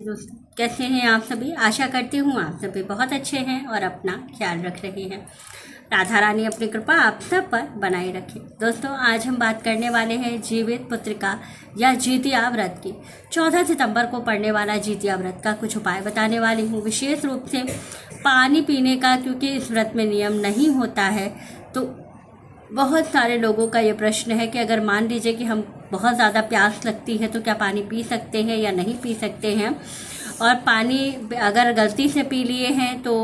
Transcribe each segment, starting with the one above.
दोस्तों, कैसे हैं आप सभी। आशा करती हूँ आप सभी बहुत अच्छे हैं और अपना ख्याल रख रहे हैं। राधा रानी अपनी कृपा आप सब पर बनाए रखे। दोस्तों, आज हम बात करने वाले हैं जीवित पुत्रिका या जितिया व्रत की। 14 सितंबर को पड़ने वाला जितिया व्रत का कुछ उपाय बताने वाली हूँ, विशेष रूप से पानी पीने का, क्योंकि इस व्रत में नियम नहीं होता है। तो बहुत सारे लोगों का ये प्रश्न है कि अगर मान लीजिए कि हम बहुत ज़्यादा प्यास लगती है तो क्या पानी पी सकते हैं या नहीं पी सकते हैं, और पानी अगर गलती से पी लिए हैं तो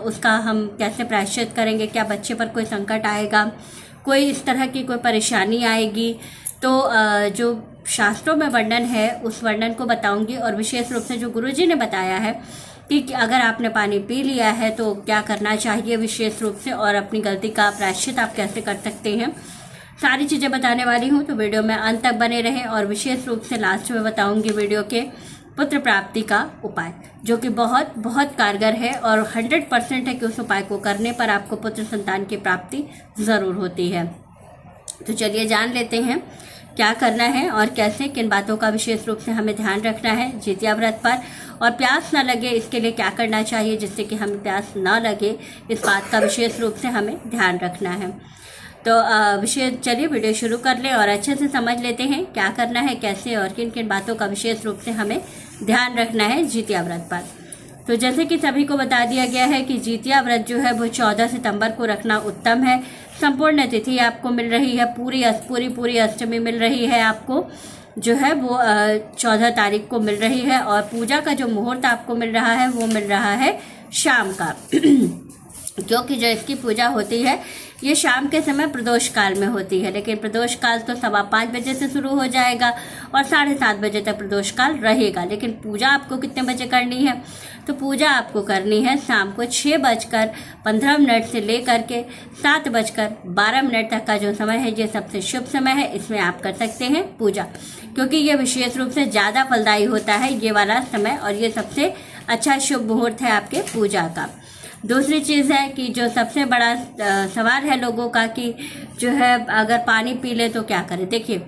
उसका हम कैसे प्रायश्चित करेंगे, क्या बच्चे पर कोई संकट आएगा, कोई इस तरह की कोई परेशानी आएगी। तो जो शास्त्रों में वर्णन है उस वर्णन को बताऊंगी, और विशेष रूप से जो गुरुजी ने बताया है कि अगर आपने पानी पी लिया है तो क्या करना चाहिए विशेष रूप से, और अपनी गलती का प्रायश्चित आप कैसे कर सकते हैं, सारी चीज़ें बताने वाली हूँ। तो वीडियो में अंत तक बने रहें, और विशेष रूप से लास्ट में बताऊंगी वीडियो के पुत्र प्राप्ति का उपाय, जो कि बहुत बहुत कारगर है और 100% है कि उस उपाय को करने पर आपको पुत्र संतान की प्राप्ति ज़रूर होती है। तो चलिए जान लेते हैं क्या करना है और कैसे, किन बातों का विशेष रूप से हमें ध्यान रखना है जितिया व्रत पर, और प्यास न लगे इसके लिए क्या करना चाहिए जिससे कि हमें प्यास न लगे, इस बात का विशेष रूप से हमें ध्यान रखना है। तो चलिए वीडियो शुरू कर लें और अच्छे से समझ लेते हैं क्या करना है, कैसे, और किन किन बातों का विशेष रूप से हमें ध्यान रखना है जितिया व्रत पर। तो जैसे कि सभी को बता दिया गया है कि जितिया व्रत जो है वो 14 सितंबर को रखना उत्तम है। संपूर्ण तिथि आपको मिल रही है, पूरी अष्टमी मिल रही है आपको, जो है वो 14 तारीख को मिल रही है, और पूजा का जो मुहूर्त आपको मिल रहा है वो मिल रहा है शाम का क्योंकि जो इसकी पूजा होती है ये शाम के समय प्रदोष काल में होती है, लेकिन प्रदोष काल तो 5:15 बजे से शुरू हो जाएगा और 7:30 बजे तक प्रदोष काल रहेगा। लेकिन पूजा आपको कितने बजे करनी है, तो पूजा आपको करनी है शाम को 6:15 से लेकर के 7:12 तक का जो समय है ये सबसे शुभ समय है। इसमें आप कर सकते हैं पूजा, क्योंकि ये विशेष रूप से ज़्यादा फलदायी होता है ये वाला समय, और ये सबसे अच्छा शुभ मुहूर्त है आपके पूजा का। दूसरी चीज़ है कि जो सबसे बड़ा सवाल है लोगों का कि जो है अगर पानी पी ले तो क्या करें। देखिए,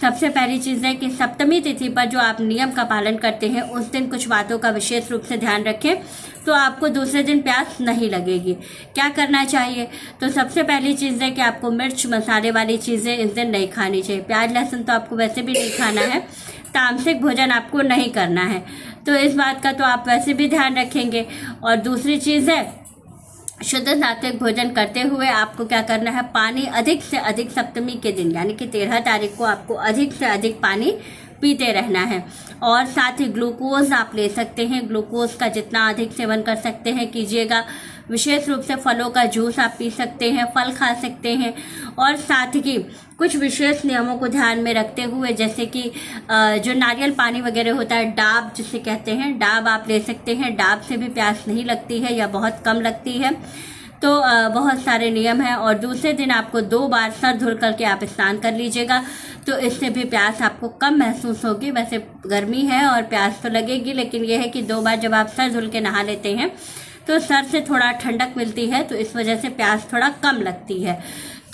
सबसे पहली चीज़ है कि सप्तमी तिथि पर जो आप नियम का पालन करते हैं उस दिन कुछ बातों का विशेष रूप से ध्यान रखें, तो आपको दूसरे दिन प्यास नहीं लगेगी। क्या करना चाहिए, तो सबसे पहली चीज़ है कि आपको मिर्च मसाले वाली चीज़ें इस दिन नहीं खानी चाहिए। प्याज लहसुन तो आपको वैसे भी नहीं खाना है, तामसिक भोजन आपको नहीं करना है, तो इस बात का तो आप वैसे भी ध्यान रखेंगे। और दूसरी चीज़ है, शुद्ध सात्विक भोजन करते हुए आपको क्या करना है, पानी अधिक से अधिक सप्तमी के दिन यानी कि 13 तारीख को आपको अधिक से अधिक पानी पीते रहना है। और साथ ही ग्लूकोज आप ले सकते हैं, ग्लूकोज का जितना अधिक सेवन कर सकते हैं कीजिएगा। विशेष रूप से फलों का जूस आप पी सकते हैं, फल खा सकते हैं, और साथ ही कुछ विशेष नियमों को ध्यान में रखते हुए, जैसे कि जो नारियल पानी वगैरह होता है, डाब जिसे कहते हैं, डाब आप ले सकते हैं। डाब से भी प्यास नहीं लगती है या बहुत कम लगती है। तो बहुत सारे नियम हैं। और दूसरे दिन आपको 2 बार सर धुल करके आप स्नान कर लीजिएगा, तो इससे भी प्यास आपको कम महसूस होगी। वैसे गर्मी है और प्यास तो लगेगी, लेकिन यह है कि 2 बार जब आप सर धुल के नहा लेते हैं तो सर से थोड़ा ठंडक मिलती है, तो इस वजह से प्यास थोड़ा कम लगती है।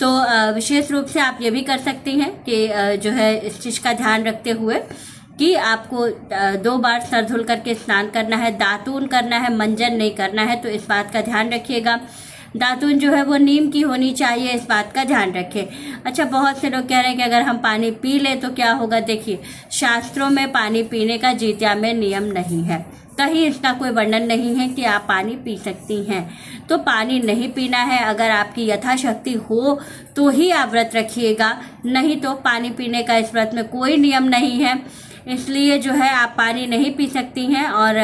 तो विशेष रूप से आप ये भी कर सकती हैं कि जो है इस चीज़ का ध्यान रखते हुए कि आपको 2 बार सर धुल करके स्नान करना है, दातून करना है, मंजन नहीं करना है, तो इस बात का ध्यान रखिएगा। दातून जो है वो नीम की होनी चाहिए, इस बात का ध्यान रखें। अच्छा, बहुत से लोग कह रहे हैं कि अगर हम पानी पी लें तो क्या होगा। देखिए, शास्त्रों में पानी पीने का जितिया में नियम नहीं है, कहीं इसका कोई वर्णन नहीं है कि आप पानी पी सकती हैं। तो पानी नहीं पीना है, अगर आपकी यथाशक्ति हो तो ही आप व्रत रखिएगा, नहीं तो पानी पीने का इस व्रत में कोई नियम नहीं है, इसलिए जो है आप पानी नहीं पी सकती हैं। और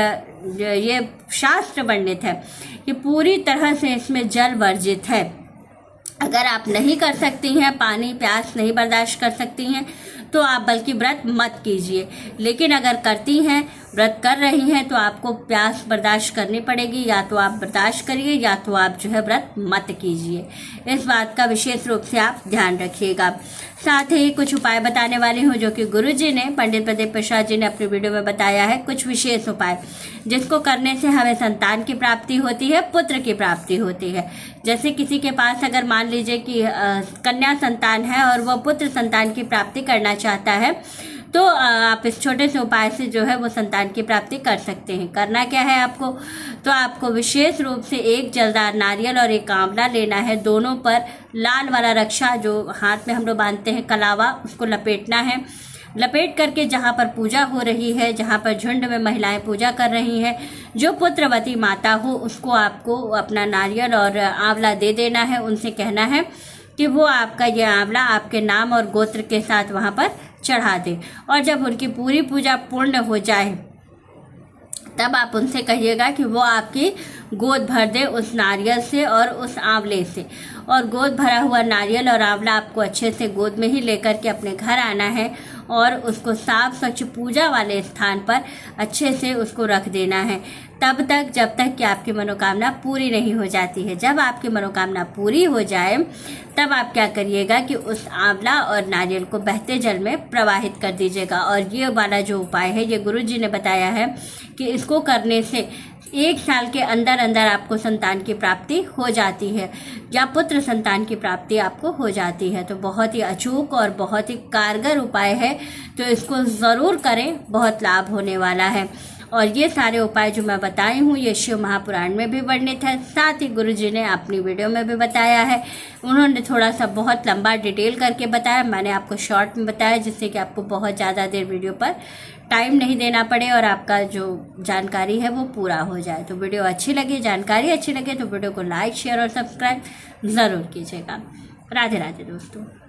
ये शास्त्र वर्णित है कि पूरी तरह से इसमें जल वर्जित है। अगर आप नहीं कर सकती हैं, पानी प्यास नहीं बर्दाश्त कर सकती हैं, तो आप बल्कि व्रत मत कीजिए। लेकिन अगर करती हैं, व्रत कर रही हैं, तो आपको प्यास बर्दाश्त करनी पड़ेगी, या तो आप बर्दाश्त करिए या तो आप जो है व्रत मत कीजिए। इस बात का विशेष रूप से आप ध्यान रखिएगा। साथ ही कुछ उपाय बताने वाली हूँ जो कि गुरुजी ने, पंडित प्रदीप प्रसाद जी ने अपनी वीडियो में बताया है। कुछ विशेष उपाय जिसको करने से हमें संतान की प्राप्ति होती है, पुत्र की प्राप्ति होती है। जैसे किसी के पास अगर मान लीजिए कि कन्या संतान है और वह पुत्र संतान की प्राप्ति करना चाहता है, तो आप इस छोटे से उपाय से जो है वो संतान की प्राप्ति कर सकते हैं। करना क्या है आपको, तो आपको विशेष रूप से एक जलदार नारियल और एक आंवला लेना है। दोनों पर लाल वाला रक्षा जो हाथ में हम लोग बांधते हैं कलावा, उसको लपेटना है। लपेट करके जहाँ पर पूजा हो रही है, जहाँ पर झुंड में महिलाएं पूजा कर रही हैं, जो पुत्रवती माता हो उसको आपको अपना नारियल और आंवला दे देना है। उनसे कहना है कि वो आपका ये आंवला आपके नाम और गोत्र के साथ वहाँ पर चढ़ा दे। और जब उनकी पूरी पूजा पूर्ण हो जाए तब आप उनसे कहिएगा कि वो आपकी गोद भर दे उस नारियल से और उस आंवले से। और गोद भरा हुआ नारियल और आंवला आपको अच्छे से गोद में ही लेकर के अपने घर आना है और उसको साफ स्वच्छ पूजा वाले स्थान पर अच्छे से उसको रख देना है, तब तक जब तक कि आपकी मनोकामना पूरी नहीं हो जाती है। जब आपकी मनोकामना पूरी हो जाए तब आप क्या करिएगा कि उस आंवला और नारियल को बहते जल में प्रवाहित कर दीजिएगा। और ये वाला जो उपाय है ये गुरुजी ने बताया है कि इसको करने से 1 साल के अंदर अंदर आपको संतान की प्राप्ति हो जाती है या पुत्र संतान की प्राप्ति आपको हो जाती है। तो बहुत ही अचूक और बहुत ही कारगर उपाय है, तो इसको ज़रूर करें, बहुत लाभ होने वाला है। और ये सारे उपाय जो मैं बताई हूँ ये शिव महापुराण में भी वर्णित है, साथ ही गुरुजी ने अपनी वीडियो में भी बताया है। उन्होंने थोड़ा सा बहुत लंबा डिटेल करके बताया, मैंने आपको शॉर्ट में बताया, जिससे कि आपको बहुत ज़्यादा देर वीडियो पर टाइम नहीं देना पड़े और आपका जो जानकारी है वो पूरा हो जाए। तो वीडियो अच्छी लगी, जानकारी अच्छी लगे तो वीडियो को लाइक, शेयर और सब्सक्राइब ज़रूर कीजिएगा। राधे राधे दोस्तों।